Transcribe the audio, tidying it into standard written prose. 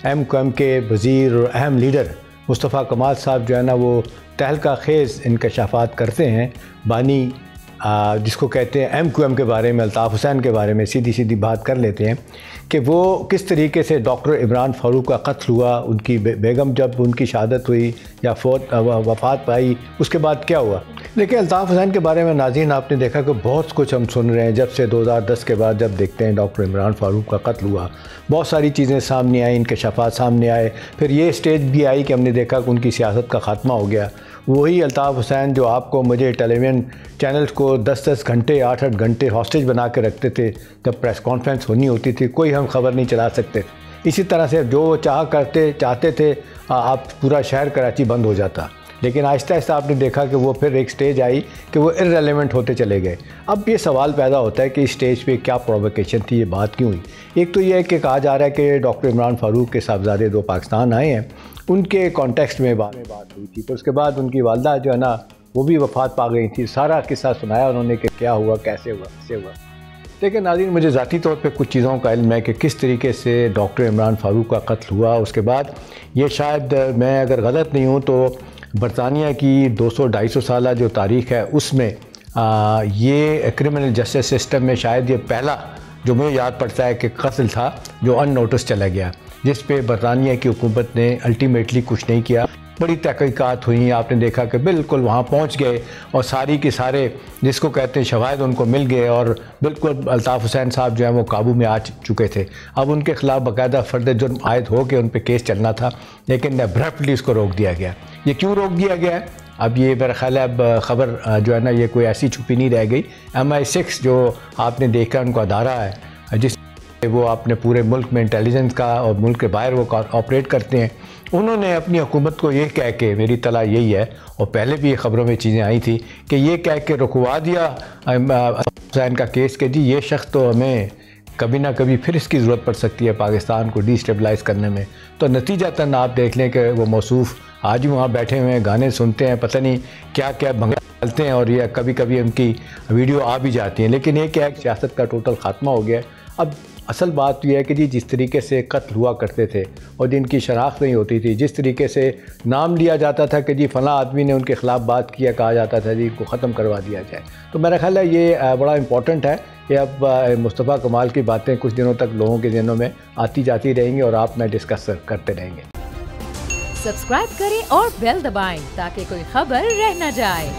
MQM के वज़ीर और अहम लीडर मुस्तफ़ा कमाल साहब जो है ना वो तहलका खेज़ इंकशाफात करते हैं बानी जिसको कहते हैं MQM के बारे में, अल्ताफ़ हुसैन के बारे में सीधी सीधी बात कर लेते हैं कि वो किस तरीके से डॉक्टर इमरान फ़ारूक का कत्ल हुआ, उनकी बेगम जब उनकी शहादत हुई या वफ़ात पाई उसके बाद क्या हुआ। देखिए अल्ताफ़ हुसैन के बारे में नाज़रीन आपने देखा कि बहुत कुछ हम सुन रहे हैं जब से 2010 के बाद जब देखते हैं डॉक्टर इमरान फ़ारूक का कत्ल हुआ, बहुत सारी चीज़ें सामने आई, इंकशाफात सामने आए, फिर ये स्टेज भी आई कि हमने देखा कि उनकी सियासत का ख़ात्मा हो गया। वही अल्ताफ़ हुसैन जो आपको मुझे टेलीविज़न चैनल्स को 10-10 घंटे 8-8 घंटे हॉस्टेज बना के रखते थे, जब प्रेस कॉन्फ्रेंस होनी होती थी कोई हम खबर नहीं चला सकते। इसी तरह से जो चाहते थे आप पूरा शहर कराची बंद हो जाता, लेकिन आहिस्ता आहिस्ता आपने देखा कि वो फिर एक स्टेज आई कि वो इररेलेवेंट होते चले गए। अब ये सवाल पैदा होता है कि इस स्टेज पे क्या प्रोवोकेशन थी, ये बात क्यों हुई। एक तो ये है कि कहा जा रहा है कि डॉक्टर इमरान फ़ारूक के साहबजादे 2 पाकिस्तान आए हैं, उनके कॉन्टेक्स्ट में बात हुई थी, तो उसके बाद उनकी वालदा जो है ना वो भी वफ़ात पा गई थी। सारा किस्सा सुनाया उन्होंने कि क्या हुआ, कैसे हुआ। लेकिन नाज़रीन मुझे ज़ाती तौर पे कुछ चीज़ों का इल्म है कि किस तरीके से डॉक्टर इमरान फ़ारूक का कत्ल हुआ। उसके बाद ये शायद मैं अगर गलत नहीं हूँ तो बरतानिया की 200-250 साल जो तारीख़ है उसमें ये क्रिमिनल जस्टिस सिस्टम में शायद ये पहला जो मुझे याद पड़ता है कि कत्ल था जो अननोटिस चला गया, जिस पे बरतानिया की हुकूमत ने अल्टीमेटली कुछ नहीं किया। बड़ी तहक़ीक़ात हुई, आपने देखा कि बिल्कुल वहाँ पहुँच गए और सारी के सारे जिसको कहते हैं शवाहिद उनको मिल गए और बिल्कुल अल्ताफ़ हुसैन साहब जो है वो काबू में आ चुके थे। अब उनके ख़िलाफ़ बाकायदा फ़र्द जुर्म आयद हो के उन पर केस चलना था, लेकिन एब्रप्टली उसको रोक दिया गया। ये क्यों रोक दिया गया है, अब ये मेरा ख़्याल है अब ख़बर जो है ना ये कोई ऐसी छुपी नहीं रह गई। MI6 जो आपने देखा उनको अदारा है जिस वो अपने पूरे मुल्क में इंटेलिजेंस का और मुल्क के बाहर वो ऑपरेट करते हैं, उन्होंने अपनी हुकूमत को ये कह के, मेरी तला यही है और पहले भी ये ख़बरों में चीज़ें आई थी कि ये कह के रुकवा दिया हुसैन का केस कि जी ये शख्स तो हमें कभी ना कभी फिर इसकी ज़रूरत पड़ सकती है पाकिस्तान को डिस्टेबलाइज़ करने में। तो नतीजतन आप देख लें कि वो मौसूफ़ आज भी वहाँ बैठे हुए हैं, गाने सुनते हैं, पता नहीं क्या क्या भंगा डालते हैं और ये कभी कभी उनकी वीडियो आ भी जाती हैं। लेकिन ये क्या है, सियासत का टोटल ख़ात्मा हो गया। अब असल बात यह है कि जी जिस तरीके से कत्ल हुआ करते थे और जिनकी शनाख्त नहीं होती थी, जिस तरीके से नाम लिया जाता था कि जी फ़लाँ आदमी ने उनके ख़िलाफ़ बात किया, कहा जाता था जी इनको ख़त्म करवा दिया जाए। तो मेरा ख़्याल है ये बड़ा इम्पॉर्टेंट है कि अब मुस्तफ़ा कमाल की बातें कुछ दिनों तक लोगों के ज़हनों में आती जाती रहेंगी और आप मैं डिस्कस करते रहेंगे। सब्सक्राइब करें और बेल दबाएं ताकि कोई खबर रह न जाए।